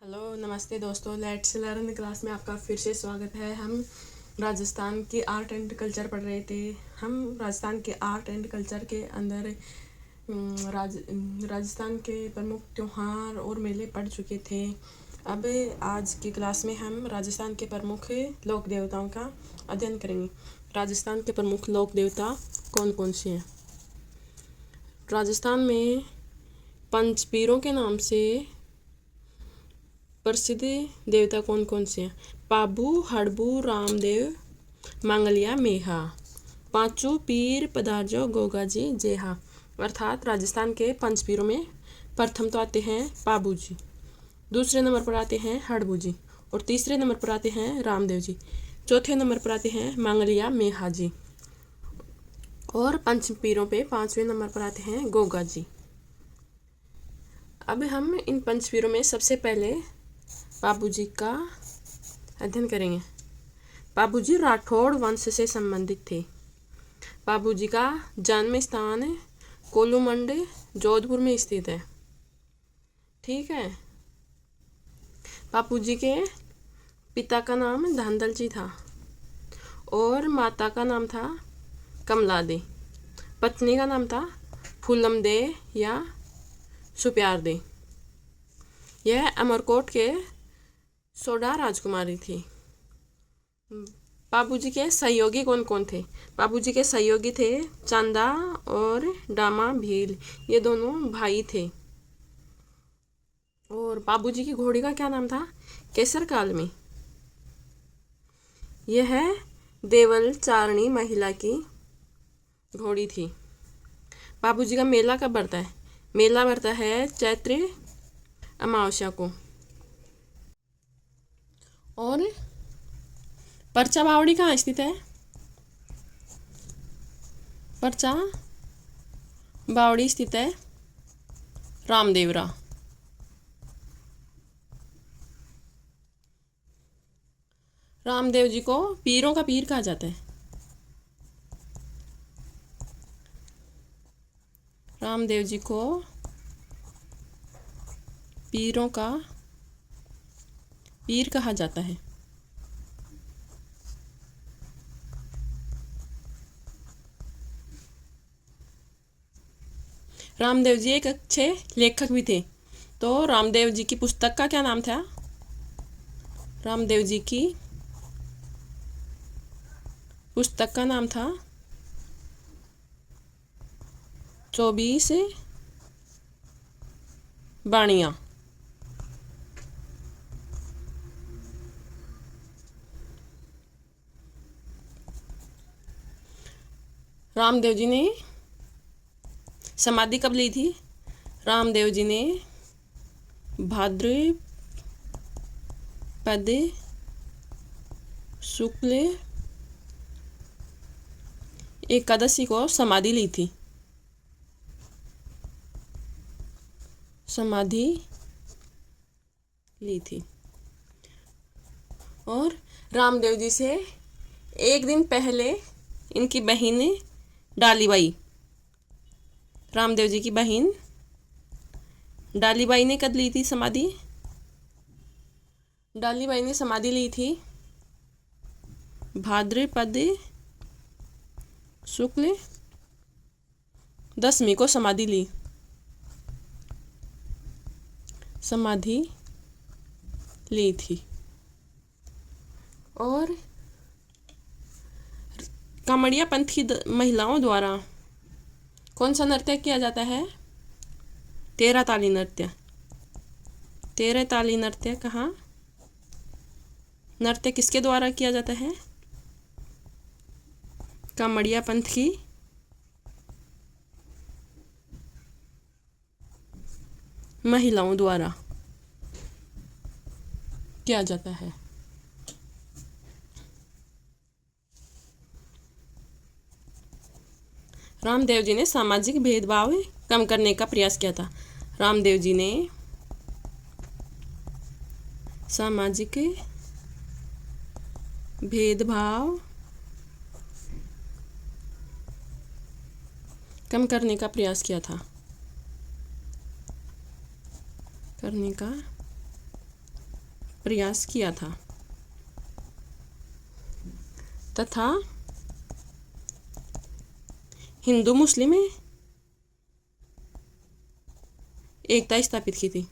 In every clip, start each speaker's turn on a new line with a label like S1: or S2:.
S1: Hello नमस्ते दोस्तों, let's learn class में आपका फिर से स्वागत है। हम राजस्थान की आर्ट एंड कल्चर पढ़ रहे थे। हम राजस्थान के आर्ट एंड कल्चर के अंदर राजस्थान के प्रमुख त्योहार और मेले पढ़ चुके थे। अब आज की क्लास में हम राजस्थान के प्रमुख लोक देवताओं का अध्ययन करेंगे। राजस्थान के प्रमुख लोक देवता कौन कौन से हैं? राजस्थान में पंचपीरों के नाम से प्रसिद्ध देवता कौन कौन से हैं? पाबू, हड़बू, रामदेव, मांगलिया, मेहा। पांचों पीर पधारजो गोगा जी जेहा। अर्थात राजस्थान के पंचपीरों में प्रथम तो आते हैं पाबू जी, दूसरे नंबर पर आते हैं हड़बू जी, और तीसरे नंबर पर आते हैं रामदेव जी, चौथे नंबर पर आते हैं मांगलिया मेहा जी, और पंचपीरों पे पांचवें नंबर पर आते हैं गोगा जी। अब हम इन पंचपीरों में सबसे पहले पाबू जी का अध्ययन करेंगे। पाबू जी राठौड़ वंश से संबंधित थे। पाबू जी का जन्म स्थान कोलूमंड जोधपुर में स्थित है। ठीक है। पाबू जी के पिता का नाम धांधल जी था और माता का नाम था कमला दे। पत्नी का नाम था फूलम दे या सुप्यार दे। यह अमरकोट के सोडा राजकुमारी थी। बाबूजी के सहयोगी कौन कौन थे? बाबूजी के सहयोगी थे चंदा और डामा भील, ये दोनों भाई थे। और बाबूजी की घोड़ी का क्या नाम था? केसर काल में। यह देवल चारणी महिला की घोड़ी थी। बाबूजी का मेला कब बढ़ता है? मेला बढ़ता है चैत्र अमावस्या को। और परचा बावड़ी कहाँ स्थित है? परचा बावड़ी स्थित है रामदेवरा। रामदेव जी को पीरों का पीर कहा जाता है। रामदेव जी को पीरों का पीर कहा जाता है। रामदेव जी एक अच्छे लेखक भी थे। तो रामदेव जी की पुस्तक का क्या नाम था? रामदेव जी की पुस्तक का नाम था 24 बाणियाँ। रामदेव जी ने समाधि कब ली थी? रामदेव जी ने भाद्रपद शुक्ल एकादशी को समाधि ली थी। समाधि ली थी। और रामदेव जी से एक दिन पहले इनकी बहन डालीबाई, रामदेव जी की बहन डालीबाई ने कब ली थी समाधि? डालीबाई ने समाधि ली थी भाद्रपद शुक्ल दशमी को समाधि ली। समाधि ली थी। और कामड़िया पंथ की महिलाओं द्वारा कौन सा नृत्य किया जाता है? 13 ताली नृत्य। 13 ताली नृत्य कहाँ? नृत्य किसके द्वारा किया जाता है? कामड़िया पंथ की महिलाओं द्वारा किया जाता है। रामदेव जी ने सामाजिक भेदभाव कम करने का प्रयास किया था। रामदेव जी ने सामाजिक भेदभाव कम करने का प्रयास किया था। प्रयास किया था तथा हिंदू मुस्लिम में एकता स्थापित की थी।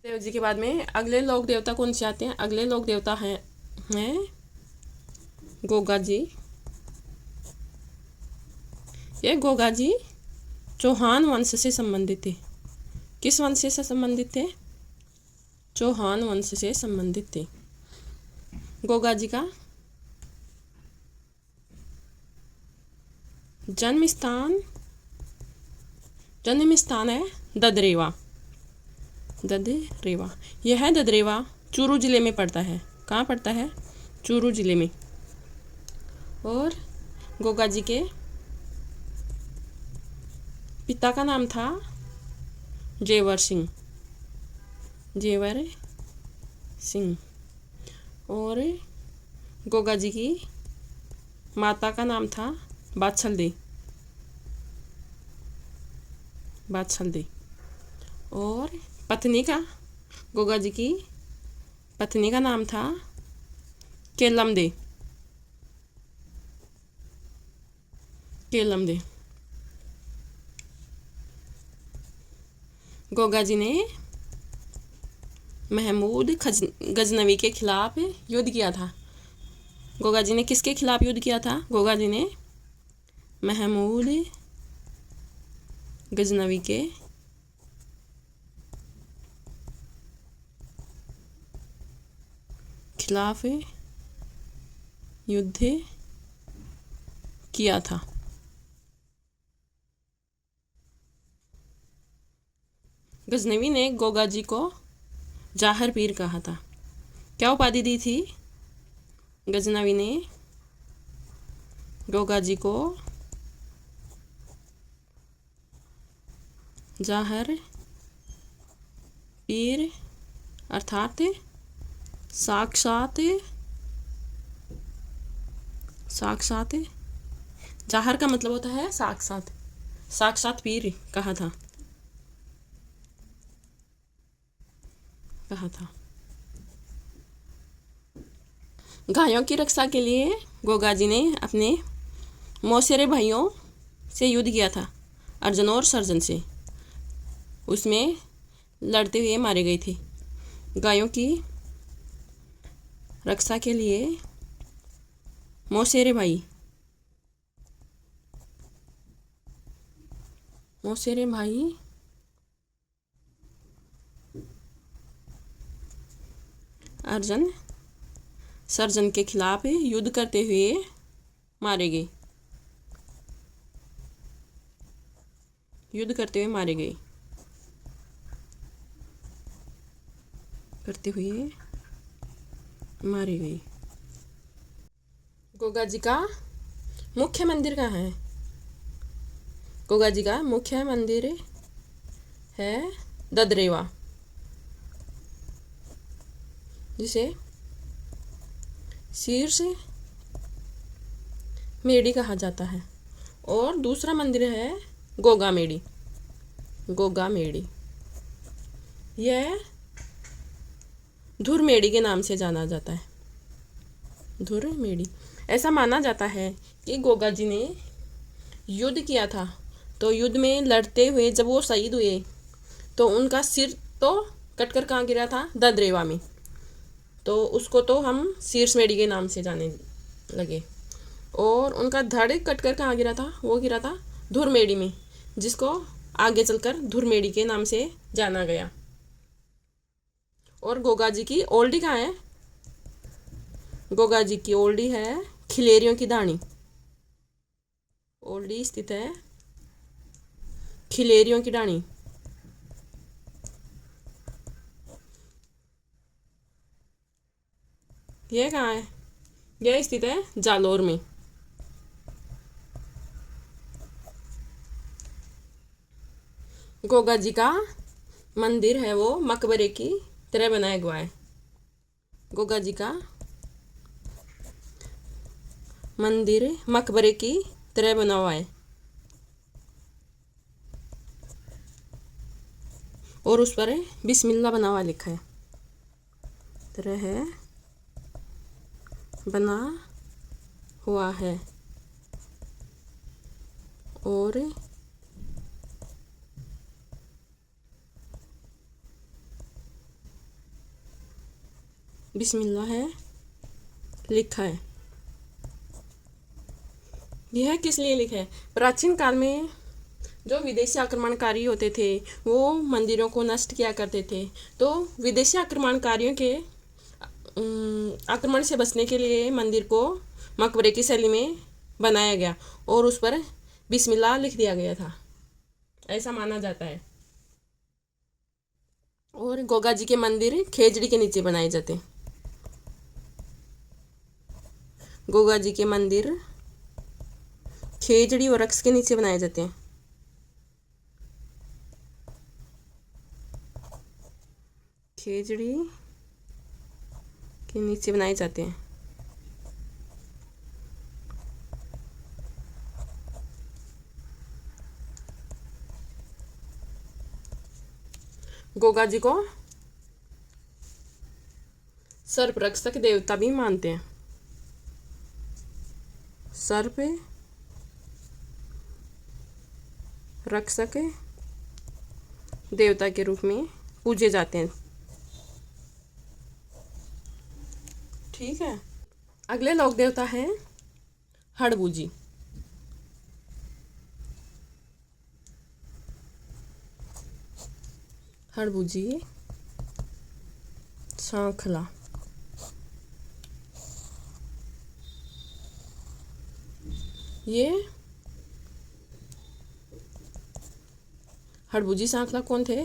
S1: देव जी के बाद में अगले लोक देवता कौन से आते हैं? अगले लोक देवता हैं गोगा जी। ये गोगा जी चौहान वंश से संबंधित थे। किस वंश से संबंधित थे? चौहान वंश से संबंधित थे। गोगा जी का जन्म स्थान है ददरेवा। यह ददरेवा चूरू जिले में पड़ता है। कहाँ पड़ता है? चूरू जिले में। और गोगा जी के पिता का नाम था जेवर सिंह और गोगा जी की माता का नाम था बाछल दे और गोगा जी की पत्नी का नाम था केलम दे। गोगा जी ने महमूद गजनवी के खिलाफ युद्ध किया था। गोगा जी ने किसके खिलाफ युद्ध किया था? गोगा जी ने महमूद गजनवी के खिलाफ युद्ध किया था। गजनवी ने गोगा जी को जाहर पीर कहा था। क्या उपाधि दी थी? गजनवी ने गोगा जी को जाहर पीर अर्थात साक्षात जाहर का मतलब होता है साक्षात पीर कहा था। गायों की रक्षा के लिए गोगा जी ने अपने मौसेरे भाइयों से युद्ध किया था, अर्जुन और सर्जन से। उसमें लड़ते हुए मारे गए थे। गायों की रक्षा के लिए मौसेरे भाई अर्जुन सर्जन के खिलाफ युद्ध करते हुए मारे गए। गोगा जी का मुख्य मंदिर कहाँ है? गोगा जी का मुख्य मंदिर है ददरेवा, जिसे शीर्ष मेड़ी कहा जाता है। और दूसरा मंदिर है गोगा मेड़ी। यह धुर मेड़ी के नाम से जाना जाता है। धुर मेड़ी। ऐसा माना जाता है कि गोगा जी ने युद्ध किया था, तो युद्ध में लड़ते हुए जब वो शहीद हुए तो उनका सिर तो कटकर कहाँ गिरा था? ददरेवा में। तो उसको तो हम शीर्ष मेड़ी के नाम से जाने लगे। और उनका धड़ कटकर कहाँ गिरा था? वो गिरा था धुर मेड़ी में, जिसको आगे चलकर धुर मेड़ी के नाम से जाना गया। और गोगा जी की ओल्डी कहाँ है? गोगा जी की ओल्डी है खिलेरियों की दानी। ओल्डी स्थित है खिलेरियों की डाणी। यह कहाँ है? यह स्थित है जालोर में। गोगा जी का मंदिर है वो मकबरे की तरह बनाया हुआ है। गोगा जी का मंदिर मकबरे की तरह बना हुआ है और उस पर बिस्मिल्लाह बना हुआ लिखा है। तरह है बना हुआ है और बिस्मिल्लाह है लिखा है। यह किस लिए लिखा है? प्राचीन काल में जो विदेशी आक्रमणकारी होते थे वो मंदिरों को नष्ट किया करते थे, तो विदेशी आक्रमणकारियों के आक्रमण से बचने के लिए मंदिर को मकबरे की शैली में बनाया गया और उस पर बिस्मिल्लाह लिख दिया गया था, ऐसा माना जाता है। और गोगा जी के मंदिर खेजड़ी के नीचे बनाए जाते हैं। गोगा जी के मंदिर खेजड़ी और वृक्ष के नीचे बनाए जाते हैं। खेजड़ी के नीचे बनाए जाते हैं। गोगा जी को सर्प रक्षक देवता भी मानते हैं। सर्प रक्षक देवता के रूप में पूजे जाते हैं। ठीक है। अगले लोक देवता है हड़बू जी। हड़बू जी सांखला। ये हड़बू जी सांखला कौन थे?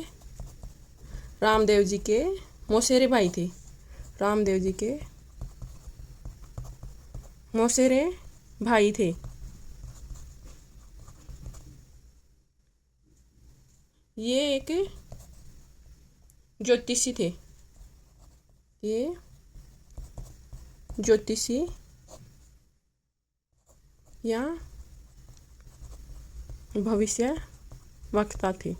S1: रामदेव जी के मौसेरे भाई थे। रामदेव जी के मौसेरे भाई थे। ये एक ज्योतिषी थे। ये ज्योतिषी या भविष्य वक्ता थे।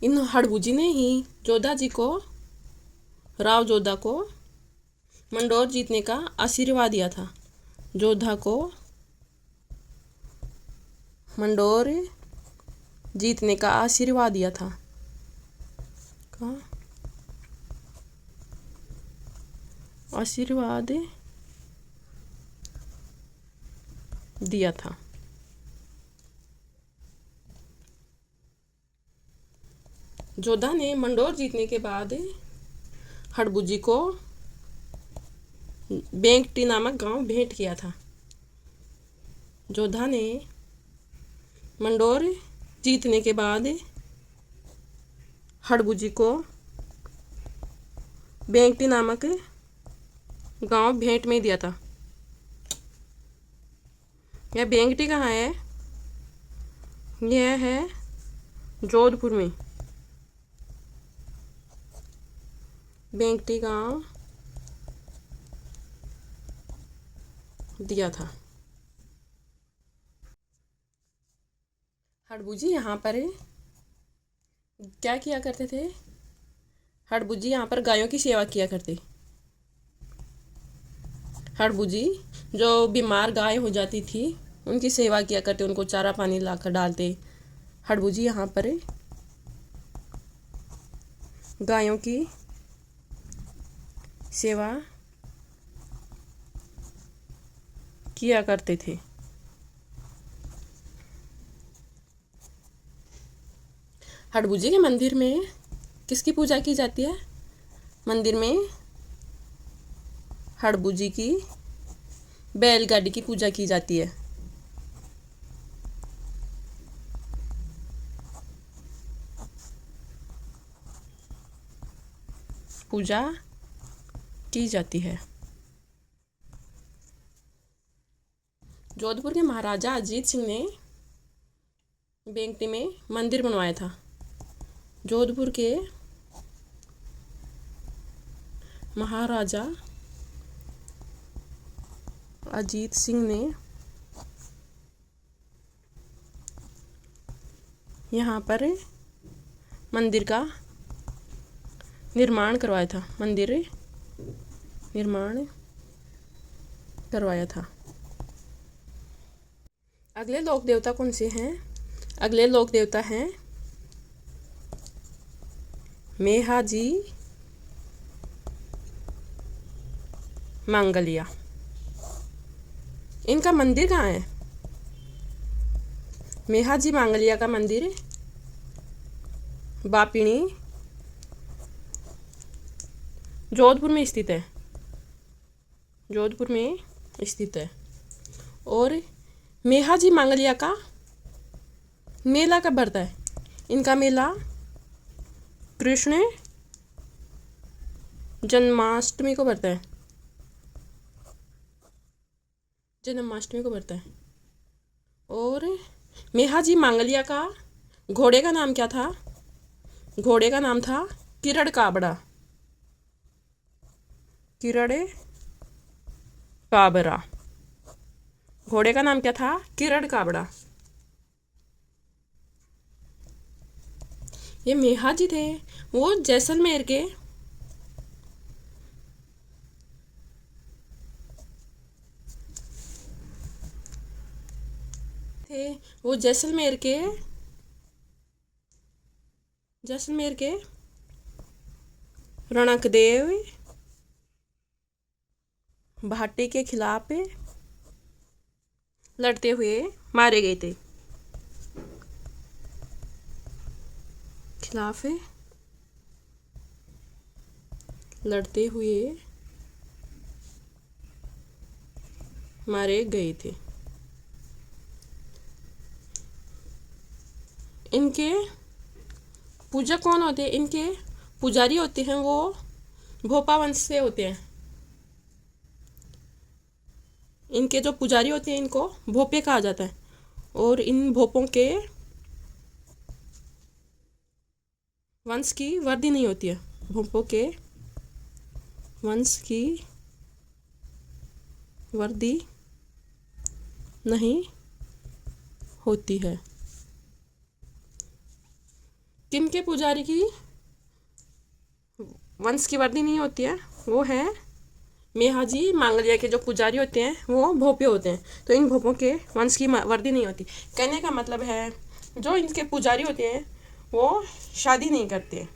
S1: इन हड़बू जी ने ही जोधा जी को, राव जोधा को मंडोर जीतने का आशीर्वाद दिया था। जोधा को मंडोर जीतने का आशीर्वाद दिया था। आशीर्वाद दिया था। जोधा ने मंडोर जीतने के बाद हड़बू जी को बेंगटी नामक गांव भेंट किया था। जोधा ने मंडोर जीतने के बाद हड़बू जी को बेंगटी नामक गांव भेंट में दिया था। यह बेंगटी कहाँ है? यह है जोधपुर में। बेंगटी गांव दिया था। हड़बू जी यहाँ पर क्या किया करते थे? हड़बू जी यहाँ पर गायों की सेवा किया करते। हड़बू जी जो बीमार गाय हो जाती थी उनकी सेवा किया करते, उनको चारा पानी लाकर डालते। हड़बू जी यहाँ पर गायों की सेवा किया करते थे। हड़बू जी के मंदिर में किसकी पूजा की जाती है? मंदिर में हड़बू जी की बैलगाड़ी की पूजा की जाती है। पूजा की जाती है। जोधपुर के महाराजा अजीत सिंह ने बेंगटी में मंदिर बनवाया था। जोधपुर के महाराजा अजीत सिंह ने यहाँ पर मंदिर का निर्माण करवाया था। मंदिर निर्माण करवाया था। अगले लोक देवता कौन से हैं? अगले लोक देवता हैं मेहाजी मांगलिया। इनका मंदिर कहाँ है? मेहाजी मांगलिया का मंदिर बापिणी जोधपुर में स्थित है। जोधपुर में स्थित है। और मेहाजी मांगलिया का मेला कब भरता है? इनका मेला कृष्ण जन्माष्टमी को भरता है। जन्माष्टमी को भरता है। और मेहाजी मांगलिया का घोड़े का नाम क्या था? घोड़े का नाम था किरण काबरा। किरण काबरा। घोड़े का नाम क्या था? किरण काबरा। ये मेहाजी थे, वो जैसलमेर के थे। वो जैसलमेर के रणकदेव भाटी के खिलाफ लड़ते हुए मारे गए थे। खिलाफ लड़ते हुए मारे गए थे। इनके पूजक कौन होते हैं? इनके पुजारी होते हैं वो भोपा वंश से होते हैं। इनके जो पुजारी होते हैं इनको भोपे कहा जाता है। और इन भोपों के वंश की वृद्धि नहीं होती है। भोपों के वंश की वृद्धि नहीं होती है। किनके पुजारी की वंश की वृद्धि नहीं होती है? वो है मेहाजी मांगलिया के जो पुजारी होते हैं वो भोपे होते हैं। तो इन भोपों के वंश की वृद्धि नहीं होती। कहने का मतलब है जो इनके पुजारी होते हैं वो शादी नहीं करते।